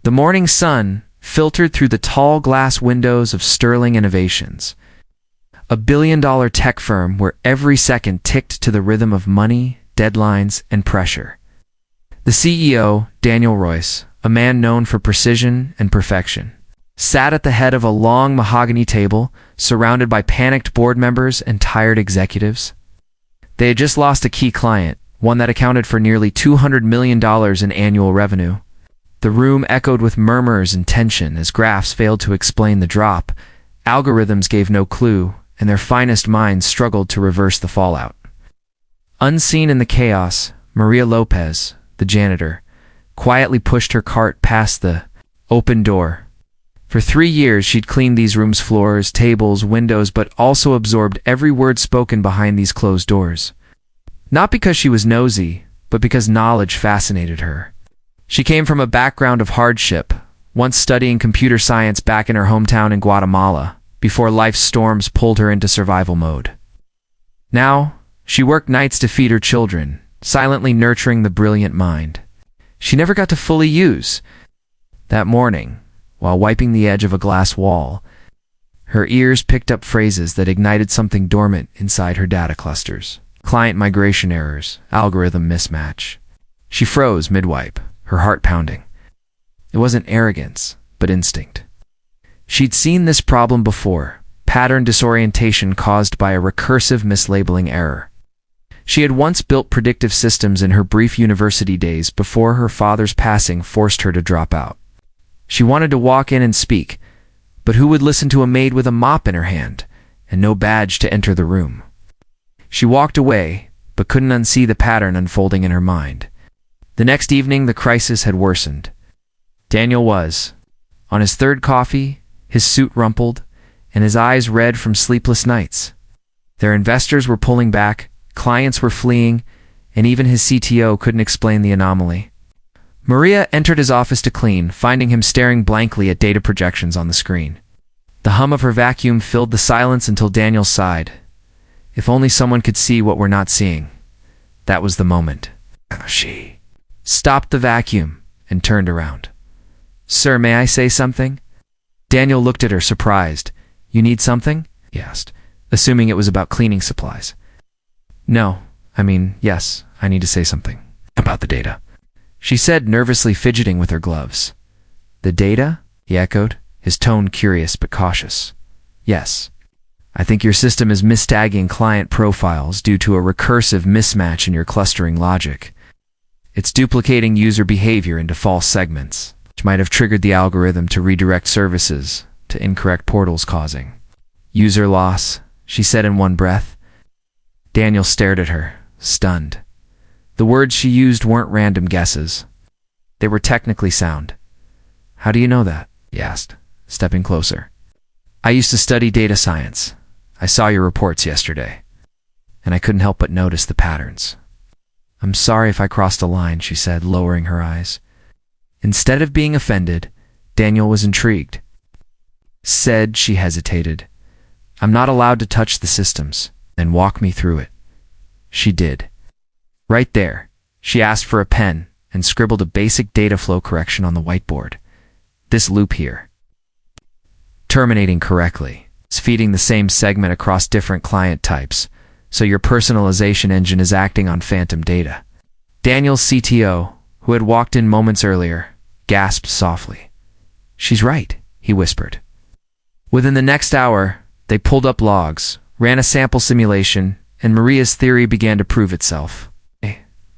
The morning sun filtered through the tall glass windows of Sterling Innovations, a billion-dollar tech firm where every second ticked to the rhythm of money, deadlines, and pressure. The CEO, Daniel Royce, a man known for precision and perfection, sat at the head of a long mahogany table, surrounded by panicked board members and tired executives. They had just lost a key client, one that accounted for nearly $200 million in annual revenue. The room echoed with murmurs and tension as graphs failed to explain the drop, algorithms gave no clue, and their finest minds struggled to reverse the fallout. Unseen in the chaos, Maria Lopez, the janitor, quietly pushed her cart past the open door. For 3 years, she'd cleaned these rooms' floors, tables, windows, but also absorbed every word spoken behind these closed doors. Not because she was nosy, but because knowledge fascinated her. She came from a background of hardship, once studying computer science back in her hometown in Guatemala, before life's storms pulled her into survival mode. Now, she worked nights to feed her children, silently nurturing the brilliant mind she never got to fully use. That morning, while wiping the edge of a glass wall, her ears picked up phrases that ignited something dormant inside her data clusters. Client migration errors, algorithm mismatch. She froze mid-wipe, her heart pounding. It wasn't arrogance, but instinct. She'd seen this problem before, pattern disorientation caused by a recursive mislabeling error. She had once built predictive systems in her brief university days before her father's passing forced her to drop out. She wanted to walk in and speak, but who would listen to a maid with a mop in her hand and no badge to enter the room? She walked away, but couldn't unsee the pattern unfolding in her mind. The next evening, the crisis had worsened. Daniel was on his third coffee, his suit rumpled, and his eyes red from sleepless nights. Their investors were pulling back, clients were fleeing, and even his CTO couldn't explain the anomaly. Maria entered his office to clean, finding him staring blankly at data projections on the screen. The hum of her vacuum filled the silence until Daniel sighed. If only someone could see what we're not seeing. That was the moment. She stopped the vacuum and turned around. "Sir, may I say something?" Daniel looked at her, surprised. "You need something?" he asked, assuming it was about cleaning supplies. Yes, I need to say something. About the data," she said, nervously fidgeting with her gloves. "The data?" he echoed, his tone curious but cautious. "Yes. I think your system is mistagging client profiles due to a recursive mismatch in your clustering logic. It's duplicating user behavior into false segments, which might have triggered the algorithm to redirect services to incorrect portals, causing user loss," she said in one breath. Daniel stared at her, stunned. The words she used weren't random guesses. They were technically sound. "How do you know that?" he asked, stepping closer. "I used to study data science. I saw your reports yesterday, and I couldn't help but notice the patterns." "I'm sorry if I crossed a line," she said, lowering her eyes. Instead of being offended, Daniel was intrigued. Said she hesitated. "I'm not allowed to touch the systems, and walk me through it." She did. Right there, she asked for a pen and scribbled a basic data flow correction on the whiteboard. This loop here, terminating correctly, is feeding the same segment across different client types, so your personalization engine is acting on phantom data. Daniel's CTO, who had walked in moments earlier, gasped softly. "She's right," he whispered. Within the next hour, they pulled up logs, ran a sample simulation, and Maria's theory began to prove itself.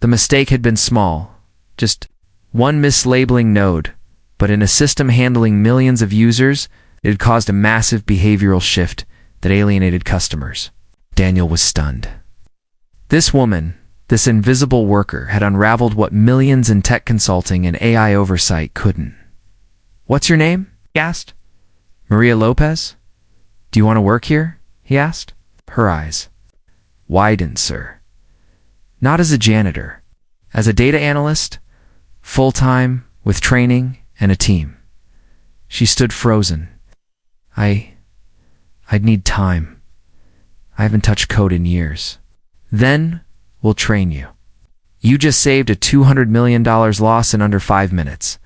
The mistake had been small, just one mislabeling node, but in a system handling millions of users, it had caused a massive behavioral shift that alienated customers. Daniel was stunned. This woman, this invisible worker, had unraveled what millions in tech consulting and AI oversight couldn't. "What's your name?" he asked. "Maria Lopez? Do you want to work here?" he asked. Her eyes widened. "Sir. Not as a janitor. As a data analyst, full-time, with training and a team." She stood frozen. I'd need time. I haven't touched code in years." "Then we'll train you. You just saved a $200 million loss in under 5 minutes.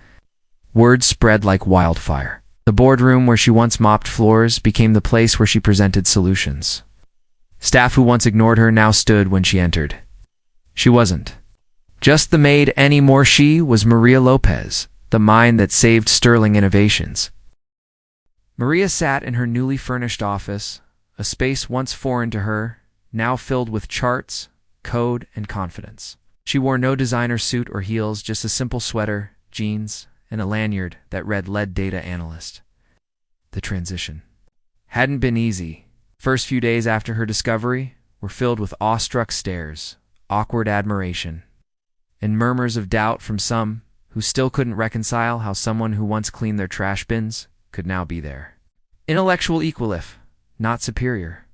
Word spread like wildfire. The boardroom where she once mopped floors became the place where she presented solutions. Staff who once ignored her now stood when she entered. She wasn't just the maid anymore. She was Maria Lopez, the mind that saved Sterling Innovations. Maria sat in her newly furnished office, a space once foreign to her, now filled with charts, code, and confidence. She wore no designer suit or heels, just a simple sweater, jeans, and a lanyard that read Lead Data Analyst. The transition hadn't been easy. First few days after her discovery were filled with awestruck stares, awkward admiration, and murmurs of doubt from some who still couldn't reconcile how someone who once cleaned their trash bins could now be there. Intellectual equal if not superior.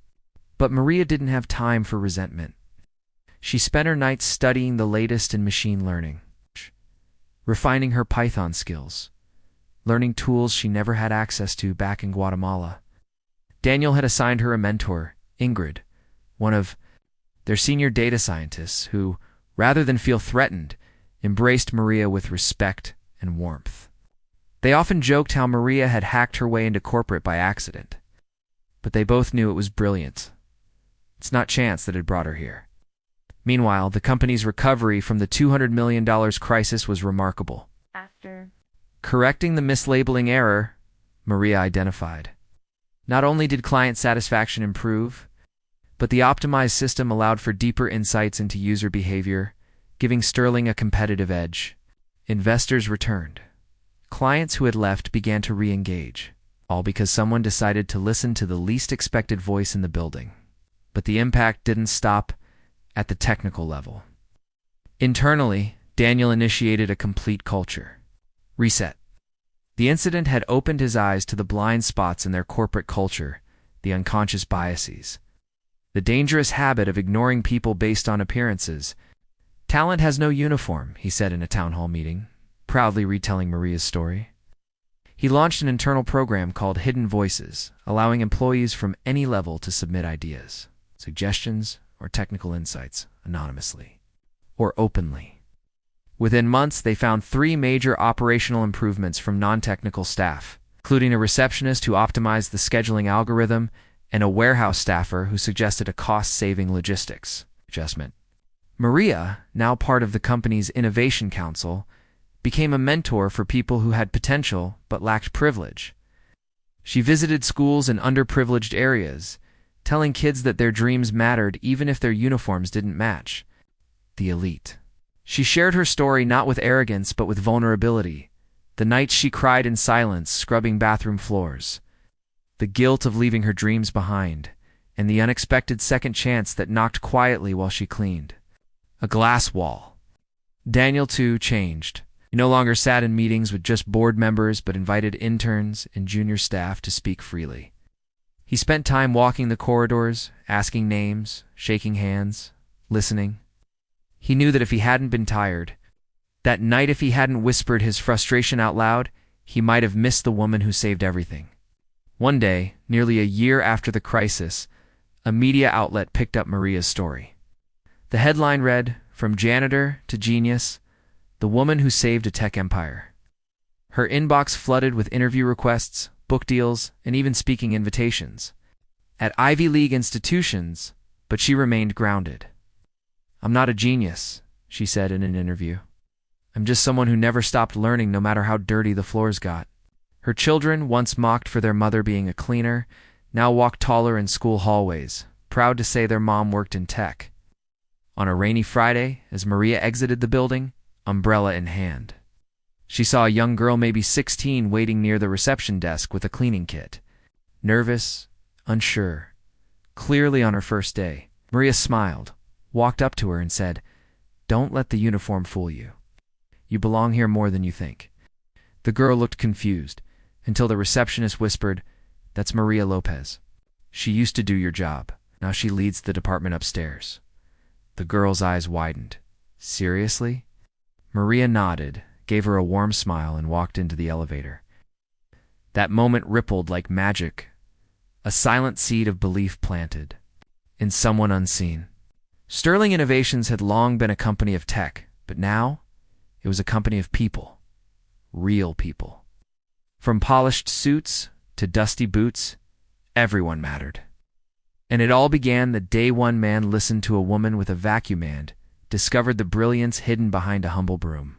But Maria didn't have time for resentment. She spent her nights studying the latest in machine learning, refining her Python skills, learning tools she never had access to back in Guatemala. Daniel had assigned her a mentor, Ingrid, one of their senior data scientists who, rather than feel threatened, embraced Maria with respect and warmth. They often joked how Maria had hacked her way into corporate by accident, but they both knew it was brilliant. It's not chance that had brought her here. Meanwhile, the company's recovery from the $200 million crisis was remarkable. After correcting the mislabeling error Maria identified, not only did client satisfaction improve, but the optimized system allowed for deeper insights into user behavior, giving Sterling a competitive edge. Investors returned. Clients who had left began to re-engage, all because someone decided to listen to the least expected voice in the building. But the impact didn't stop at the technical level. Internally, Daniel initiated a complete culture reset. The incident had opened his eyes to the blind spots in their corporate culture, the unconscious biases, the dangerous habit of ignoring people based on appearances. Talent has no uniform, he said in a town hall meeting, proudly retelling Maria's story. He launched an internal program called Hidden Voices, allowing employees from any level to submit ideas, suggestions, or technical insights anonymously or openly. Within months, they found 3 major operational improvements from non-technical staff, including a receptionist who optimized the scheduling algorithm and a warehouse staffer who suggested a cost-saving logistics adjustment. Maria, now part of the company's Innovation Council, became a mentor for people who had potential but lacked privilege. She visited schools in underprivileged areas, telling kids that their dreams mattered even if their uniforms didn't match the elite. She shared her story not with arrogance but with vulnerability, the nights she cried in silence scrubbing bathroom floors, the guilt of leaving her dreams behind, and the unexpected second chance that knocked quietly while she cleaned. A glass wall. Daniel, too, changed. He no longer sat in meetings with just board members but invited interns and junior staff to speak freely. He spent time walking the corridors, asking names, shaking hands, listening. He knew that if he hadn't been tired, that night if he hadn't whispered his frustration out loud, he might have missed the woman who saved everything. One day, nearly a year after the crisis, a media outlet picked up Maria's story. The headline read, "From Janitor to Genius, the woman who saved a tech empire." Her inbox flooded with interview requests, book deals, and even speaking invitations at Ivy League institutions, but she remained grounded. "I'm not a genius," she said in an interview. "I'm just someone who never stopped learning no matter how dirty the floors got." Her children, once mocked for their mother being a cleaner, now walked taller in school hallways, proud to say their mom worked in tech. On a rainy Friday, as Maria exited the building, umbrella in hand, she saw a young girl, maybe 16, waiting near the reception desk with a cleaning kit. Nervous, unsure, clearly on her first day. Maria smiled, walked up to her and said, "Don't let the uniform fool you. You belong here more than you think." The girl looked confused, until the receptionist whispered, "That's Maria Lopez. She used to do your job. Now she leads the department upstairs." The girl's eyes widened. "Seriously?" Maria nodded, gave her a warm smile, and walked into the elevator. That moment rippled like magic, a silent seed of belief planted in someone unseen. Sterling Innovations had long been a company of tech, but now it was a company of people, real people. From polished suits to dusty boots, everyone mattered. And it all began the day one man listened to a woman with a vacuum and discovered the brilliance hidden behind a humble broom.